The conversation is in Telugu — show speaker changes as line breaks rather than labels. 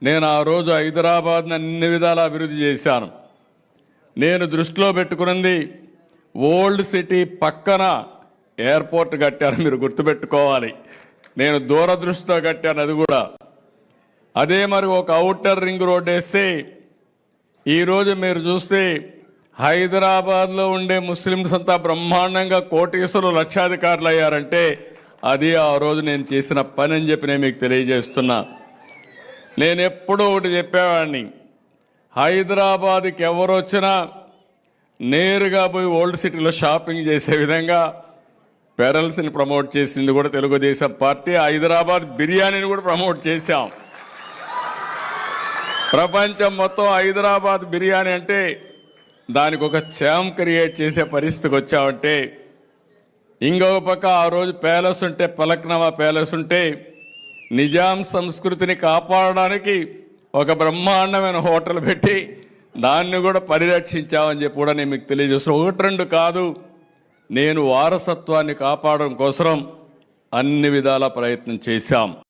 నేను ఆ రోజు హైదరాబాద్ని అన్ని విధాలా అభివృద్ధి చేశాను. నేను దృష్టిలో పెట్టుకున్నది ఓల్డ్ సిటీ పక్కన ఎయిర్పోర్ట్ కట్టాను. మీరు గుర్తుపెట్టుకోవాలి, నేను దూరదృష్టితో కట్టాను అది కూడా. అదే మరి ఒక ఔటర్ రింగ్ రోడ్ వేస్తే ఈరోజు మీరు చూస్తే హైదరాబాద్లో ఉండే ముస్లిమ్స్ అంతా బ్రహ్మాండంగా కోటీశ్వరులు లక్షాధికారులు అయ్యారంటే అది ఆ రోజు నేను చేసిన పని అని చెప్పి నేను మీకు తెలియజేస్తున్నా. నేను ఎప్పుడూ ఒకటి చెప్పేవాడిని, హైదరాబాద్కి ఎవరు వచ్చినా నేరుగా పోయి ఓల్డ్ సిటీలో షాపింగ్ చేసే విధంగా పెరల్స్ని ప్రమోట్ చేసింది కూడా తెలుగుదేశం పార్టీ. హైదరాబాద్ బిర్యానీని కూడా ప్రమోట్ చేశాం. ప్రపంచం మొత్తం హైదరాబాద్ బిర్యానీ అంటే దానికి ఒక ఛాంప్ క్రియేట్ చేసే పరిస్థితికి వచ్చామంటే, ఇంకొక పక్క ఆ రోజు ప్యాలెస్ ఉంటే, పలక్నవా ప్యాలెస్ ఉంటే నిజాం సంస్కృతిని కాపాడడానికి ఒక బ్రహ్మాండమైన హోటల్ పెట్టి దాన్ని కూడా పరిరక్షించామని చెప్పి కూడా నేను మీకు తెలియజేస్తాను. ఒకటి రెండు కాదు, నేను వారసత్వాన్ని కాపాడడం కోసం అన్ని విధాల ప్రయత్నం చేశాం.